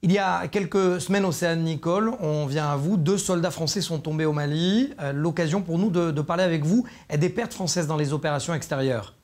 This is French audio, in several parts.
Il y a quelques semaines, Océane Nicole, on vient à vous. 2 soldats français sont tombés au Mali. L'occasion pour nous de parler avec vous des pertes françaises dans les opérations extérieures.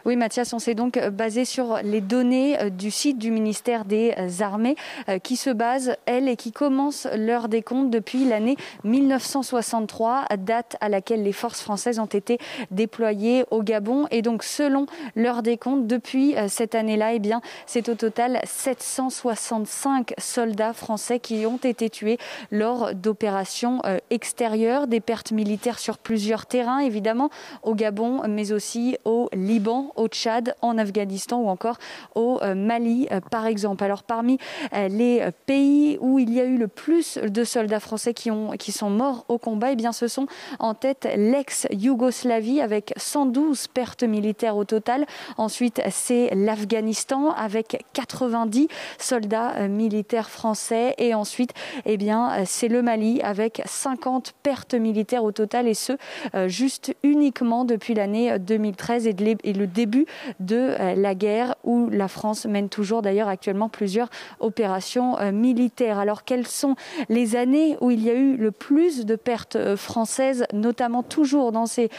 Oui, Mathias, on s'est donc basé sur les données du site du ministère des Armées qui se basent, elles, et qui commencent leur décompte depuis l'année 1963, date à laquelle les forces françaises ont été déployées au Gabon. Et donc, selon leur décompte, depuis cette année-là, eh bien, c'est au total 765 soldats français qui ont été tués lors d'opérations extérieures, des pertes militaires sur plusieurs terrains, évidemment, au Gabon, mais aussi au Liban, au Tchad, en Afghanistan ou encore au Mali, par exemple. Alors, parmi les pays où il y a eu le plus de soldats français qui sont morts au combat, eh bien, ce sont en tête l'ex-Yougoslavie avec 112 pertes militaires au total. Ensuite, c'est l'Afghanistan avec 90 soldats militaires français. Et ensuite, eh bien, c'est le Mali avec 50 pertes militaires au total, et ce, juste uniquement depuis l'année 2013 et le début de la guerre, où la France mène toujours d'ailleurs actuellement plusieurs opérations militaires. Alors, quelles sont les années où il y a eu le plus de pertes françaises, notamment toujours dans ces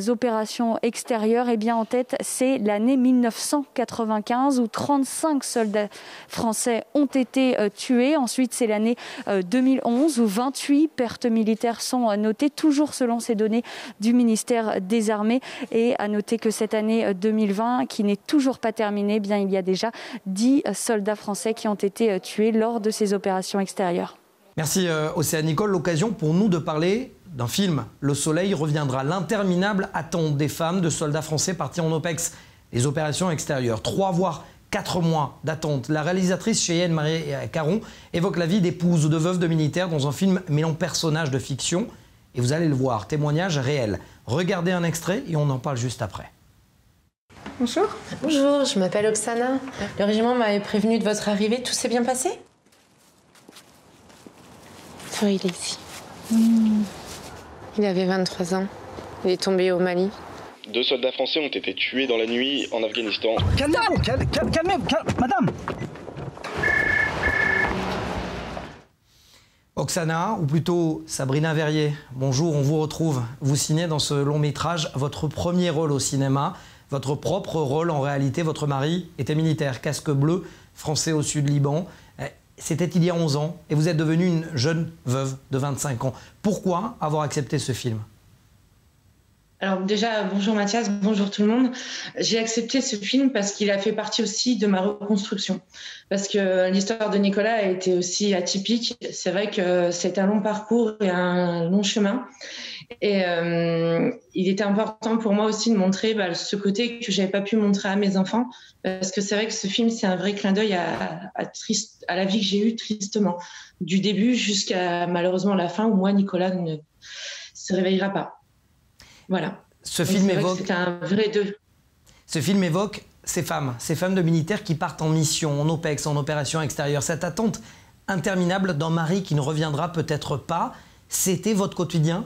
opérations extérieures? Eh bien, en tête, c'est l'année 1995 où 35 soldats français ont été tués. Ensuite, c'est l'année 2011 où 28 pertes militaires sont notées, toujours selon ces données du ministère des Armées. Et à noter que cette année 2020, qui n'est toujours pas terminée, eh bien, il y a déjà 10 soldats français qui ont été tués lors de ces opérations extérieures. Merci Océane Nicole. L'occasion pour nous de parler d'un film. Le soleil reviendra. L'interminable attente des femmes de soldats français partis en OPEX. Les opérations extérieures. 3 voire 4 mois d'attente. La réalisatrice Cheyenne Marie Caron évoque la vie d'épouse ou de veuve de militaires dans un film mêlant personnages de fiction. Et vous allez le voir, témoignage réel. Regardez un extrait et on en parle juste après. Bonjour. Bonjour, je m'appelle Oksana. Le régiment m'avait prévenu de votre arrivée. Tout s'est bien passé? Oui, il est ici. Il avait 23 ans. Il est tombé au Mali. 2 soldats français ont été tués dans la nuit en Afghanistan. Calmez-vous, calmez-vous, madame. Oksana, ou plutôt Sabrina Verrier, bonjour, on vous retrouve. Vous signez dans ce long métrage votre premier rôle au cinéma, votre propre rôle en réalité. Votre mari était militaire, casque bleu, français au sud Liban. C'était il y a 11 ans et vous êtes devenue une jeune veuve de 25 ans. Pourquoi avoir accepté ce film ? Alors déjà, bonjour Mathias, bonjour tout le monde. J'ai accepté ce film parce qu'il a fait partie aussi de ma reconstruction. Parce que l'histoire de Nicolas a été aussi atypique. C'est vrai que c'est un long parcours et un long chemin. Et il était important pour moi aussi de montrer ce côté que j'avais pas pu montrer à mes enfants. Parce que c'est vrai que ce film, c'est un vrai clin d'œil à la vie que j'ai eue tristement. Du début jusqu'à malheureusement la fin où moi, Nicolas ne se réveillera pas. Voilà. Ce film évoque un vrai deux. Ce film évoque ces femmes de militaires qui partent en mission, en OPEX, en opération extérieure. Cette attente interminable d'un mari qui ne reviendra peut-être pas, c'était votre quotidien ?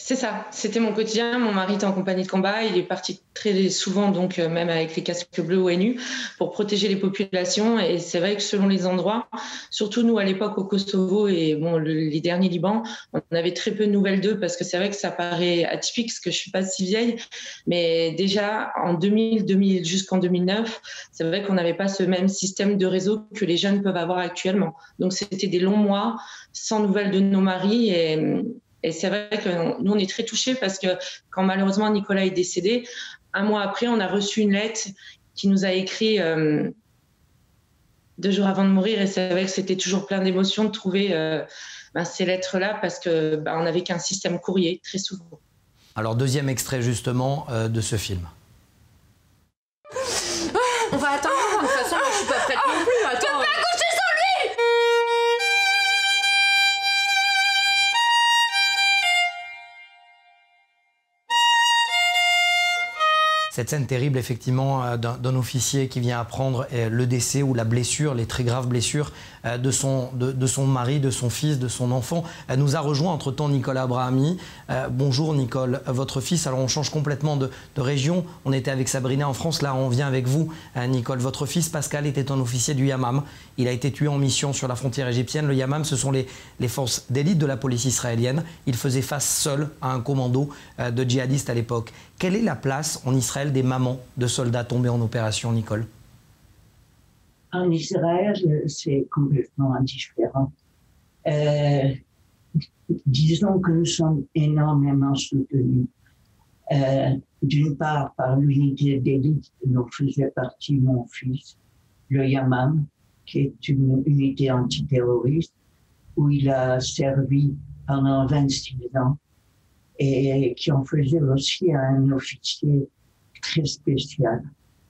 C'est ça, c'était mon quotidien. Mon mari était en compagnie de combat, il est parti très souvent, donc même avec les casques bleus ONU, pour protéger les populations. Et c'est vrai que selon les endroits, surtout nous à l'époque au Kosovo et les derniers Libans, on avait très peu de nouvelles d'eux, parce que c'est vrai que ça paraît atypique, parce que je suis pas si vieille, mais déjà en 2000 jusqu'en 2009, c'est vrai qu'on n'avait pas ce même système de réseau que les jeunes peuvent avoir actuellement. Donc c'était des longs mois sans nouvelles de nos maris. Et c'est vrai que nous, on est très touchés, parce que quand malheureusement Nicolas est décédé, un mois après, on a reçu une lettre qui nous a écrit 2 jours avant de mourir. Et c'est vrai que c'était toujours plein d'émotions de trouver ces lettres-là, parce que on n'avait qu'un système courrier, très souvent. Alors, deuxième extrait justement de ce film. On va attendre. De toute façon, moi, je suis pas prête non plus. Attends. Je peux pas coucher sans lui. Cette scène terrible, effectivement, d'un officier qui vient apprendre le décès ou la blessure, les très graves blessures de son mari, de son fils, de son enfant, nous a rejoint entre-temps Nicole Abrahami. Bonjour Nicole, votre fils, alors on change complètement de région, on était avec Sabrina en France, là on vient avec vous Nicole. Votre fils Pascal était un officier du Yamam, il a été tué en mission sur la frontière égyptienne. Le Yamam, ce sont les forces d'élite de la police israélienne. Il faisait face seul à un commando de djihadistes à l'époque. Quelle est la place en Israël des mamans de soldats tombés en opération, Nicole? En Israël, c'est complètement différent. Disons que nous sommes énormément soutenus. D'une part, par l'unité d'élite dont faisait partie mon fils, le Yamam, qui est une unité antiterroriste, où il a servi pendant 26 ans, et qui en faisait aussi un officier très spécial,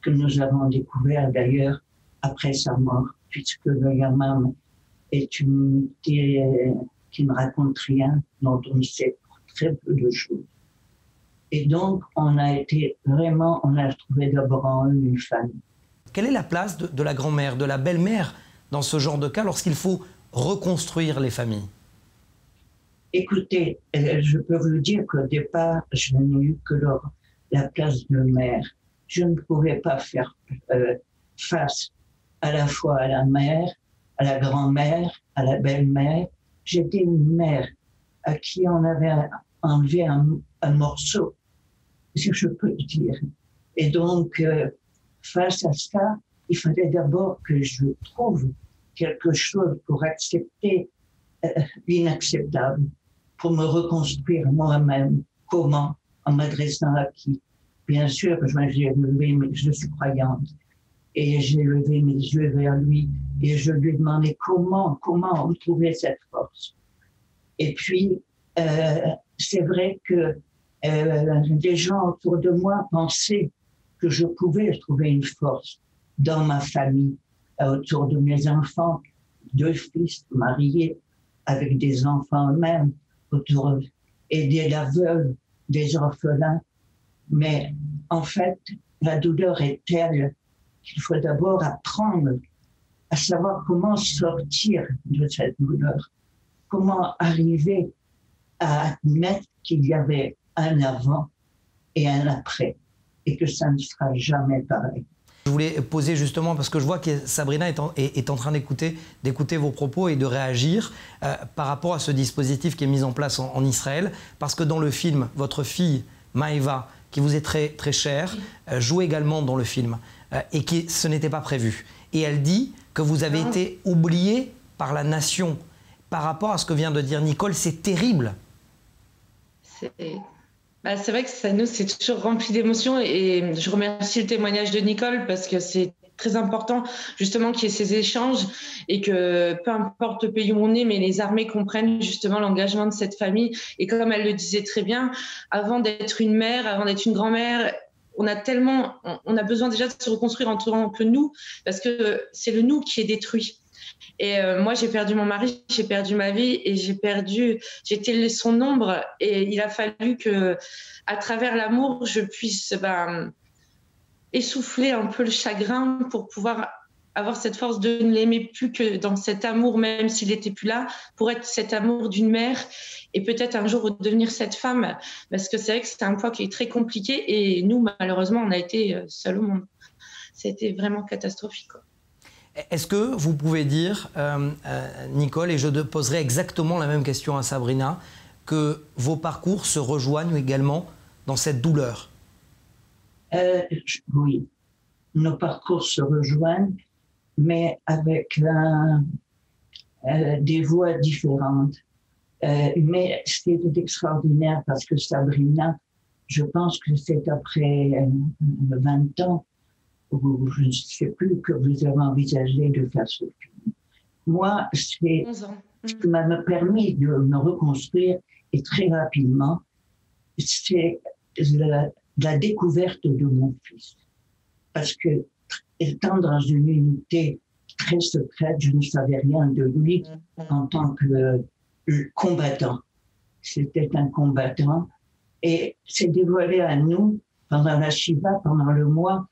que nous avons découvert d'ailleurs après sa mort, puisque le Yamam est une unité qui ne raconte rien, dont on sait très peu de choses. Et donc, on a trouvé d'abord en eux une famille. Quelle est la place de la grand-mère, de la belle-mère dans ce genre de cas lorsqu'il faut reconstruire les familles? Écoutez, je peux vous dire qu'au départ, je n'ai eu que la place de mère. Je ne pouvais pas faire face à la fois à la mère, à la grand-mère, à la belle-mère. J'étais une mère à qui on avait enlevé un morceau, si je peux le dire. Et donc, face à ça, il fallait d'abord que je trouve quelque chose pour accepter l'inacceptable, pour me reconstruire moi-même. Comment? En m'adressant à qui? Bien sûr, je suis croyante. Et j'ai levé mes yeux vers lui et je lui ai demandé comment retrouver cette force. Et puis, c'est vrai que des gens autour de moi pensaient que je pouvais trouver une force dans ma famille, autour de mes enfants, 2 fils mariés avec des enfants eux-mêmes, autour aider la veuve, des orphelins. Mais en fait, la douleur est telle qu'il faut d'abord apprendre à savoir comment sortir de cette douleur, comment arriver à admettre qu'il y avait un avant et un après, et que ça ne sera jamais pareil. Je voulais poser justement, parce que je vois que Sabrina est en train d'écouter vos propos et de réagir par rapport à ce dispositif qui est mis en place en Israël, parce que dans le film, votre fille, Maëva, qui vous est très, très chère, joue également dans le film, et ce n'était pas prévu. Et elle dit que vous avez été oublié par la nation. Par rapport à ce que vient de dire Nicole, c'est terrible. C'est vrai que ça, nous, c'est toujours rempli d'émotions et je remercie le témoignage de Nicole parce que c'est très important justement qu'il y ait ces échanges et que peu importe le pays où on est, mais les armées comprennent justement l'engagement de cette famille. Et comme elle le disait très bien, avant d'être une mère, avant d'être une grand-mère, on a besoin déjà de se reconstruire en tant que nous parce que c'est le nous qui est détruit. Et moi, j'ai perdu mon mari, j'ai perdu ma vie et j'étais son ombre. Et il a fallu que, à travers l'amour, je puisse essouffler un peu le chagrin pour pouvoir avoir cette force de ne l'aimer plus que dans cet amour, même s'il n'était plus là, pour être cet amour d'une mère et peut-être un jour devenir cette femme. Parce que c'est vrai que c'est un poids qui est très compliqué et nous, malheureusement, on a été seuls au monde. C'était vraiment catastrophique, quoi. Est-ce que vous pouvez dire, Nicole, et je poserai exactement la même question à Sabrina, que vos parcours se rejoignent également dans cette douleur? Oui, nos parcours se rejoignent, mais avec des voies différentes. Mais c'est extraordinaire parce que Sabrina, je pense que c'est après 20 ans, ou je ne sais plus, que vous avez envisagé de faire ce film. Moi, c'est ce qui m'a permis de me reconstruire et très rapidement, c'est la découverte de mon fils. Parce que, étant dans une unité très secrète, je ne savais rien de lui en tant que combattant. C'était un combattant et s'est dévoilé à nous pendant la Shiva, pendant le mois,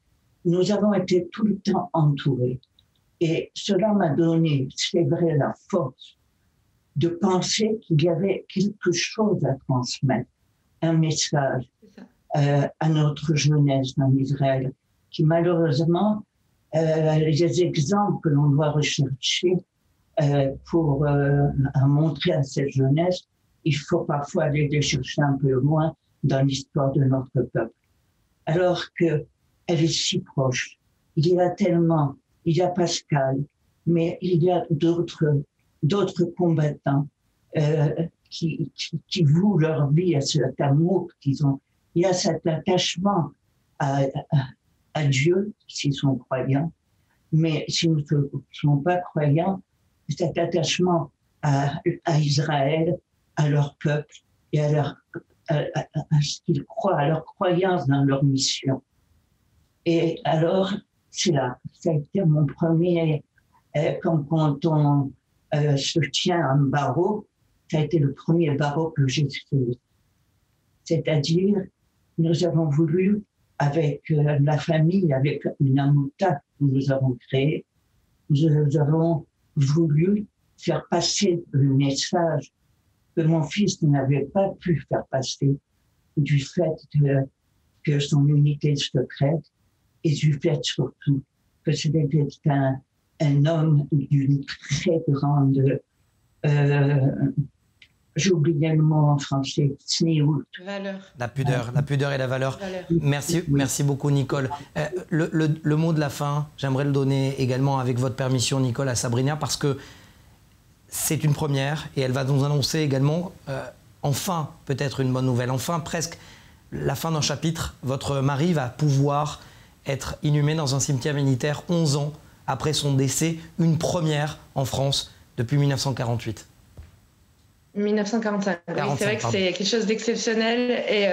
nous avons été tout le temps entourés. Et cela m'a donné, c'est vrai, la force de penser qu'il y avait quelque chose à transmettre, un message à notre jeunesse en Israël, qui malheureusement, les exemples que l'on doit rechercher pour montrer à cette jeunesse, il faut parfois aller les chercher un peu loin dans l'histoire de notre peuple. Alors qu'elle est si proche. Il y a tellement, il y a Pascal, mais il y a d'autres combattants qui vouent leur vie à cet amour qu'ils ont. Il y a cet attachement à Dieu, s'ils sont croyants, mais s'ils ne sont pas croyants, cet attachement à Israël, à leur peuple et à ce qu'ils croient, à leur croyance dans leur mission. Et alors, c'est là, ça a été mon premier, quand on se tient un barreau, ça a été le premier barreau que j'ai fait. C'est-à-dire, nous avons voulu, avec la famille, avec une amouta que nous avons créée, nous avons voulu faire passer le message que mon fils n'avait pas pu faire passer du fait que son unité secrète et du fait surtout que c'était un homme d'une très grande, j'ai oublié le mot en français, valeur. La pudeur et la valeur. Merci beaucoup Nicole. Le mot de la fin, j'aimerais le donner également avec votre permission Nicole à Sabrina parce que c'est une première et elle va nous annoncer également enfin peut-être une bonne nouvelle, enfin presque la fin d'un chapitre. Votre mari va pouvoir être inhumé dans un cimetière militaire 11 ans après son décès, une première en France depuis 1948. 1945. Oui, c'est vrai que c'est quelque chose d'exceptionnel. Et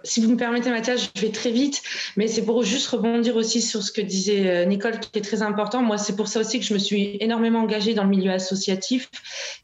si vous me permettez, Mathias, je vais très vite, mais c'est pour juste rebondir aussi sur ce que disait Nicole, qui est très important. Moi, c'est pour ça aussi que je me suis énormément engagée dans le milieu associatif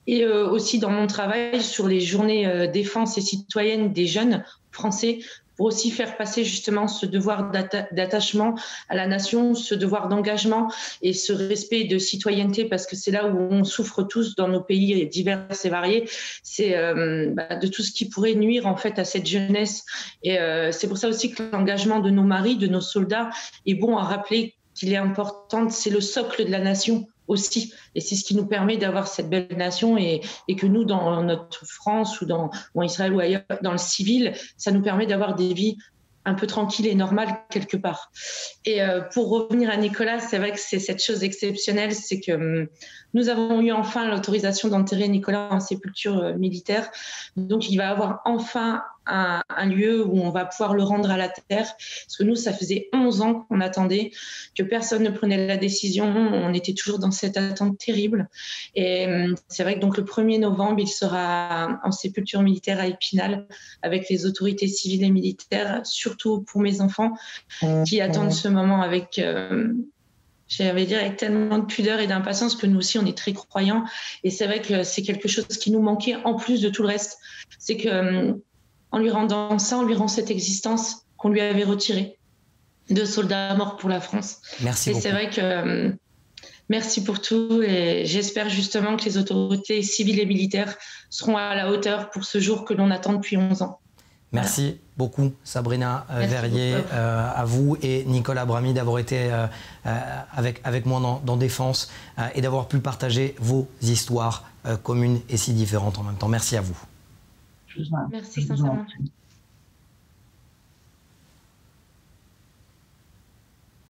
et aussi dans mon travail sur les journées défense et citoyenne des jeunes français, pour aussi faire passer justement ce devoir d'attachement à la nation, ce devoir d'engagement et ce respect de citoyenneté, parce que c'est là où on souffre tous dans nos pays divers et variés, c'est de tout ce qui pourrait nuire en fait à cette jeunesse. Et c'est pour ça aussi que l'engagement de nos maris, de nos soldats est bon à rappeler qu'il est important, c'est le socle de la nation aussi. Et c'est ce qui nous permet d'avoir cette belle nation et que nous, dans notre France ou en Israël ou ailleurs, dans le civil, ça nous permet d'avoir des vies un peu tranquilles et normales quelque part. Et pour revenir à Nicolas, c'est vrai que c'est cette chose exceptionnelle, c'est que nous avons eu enfin l'autorisation d'enterrer Nicolas en sépulture militaire. Donc il va avoir enfin un lieu où on va pouvoir le rendre à la terre. Parce que nous, ça faisait 11 ans qu'on attendait, que personne ne prenait la décision. On était toujours dans cette attente terrible. Et c'est vrai que donc le 1er novembre, il sera en sépulture militaire à Épinal avec les autorités civiles et militaires, surtout pour mes enfants qui attendent ce moment avec... j'allais dire avec tellement de pudeur et d'impatience que nous aussi on est très croyants et c'est vrai que c'est quelque chose qui nous manquait en plus de tout le reste, c'est que en lui rendant ça, on lui rend cette existence qu'on lui avait retirée de soldats morts pour la France. Merci et beaucoup. C'est vrai que merci pour tout et j'espère justement que les autorités civiles et militaires seront à la hauteur pour ce jour que l'on attend depuis 11 ans. Merci beaucoup Sabrina Verrier, à vous et Nicole Abrami d'avoir été avec moi dans Défense et d'avoir pu partager vos histoires communes et si différentes en même temps. Merci à vous. Merci sincèrement.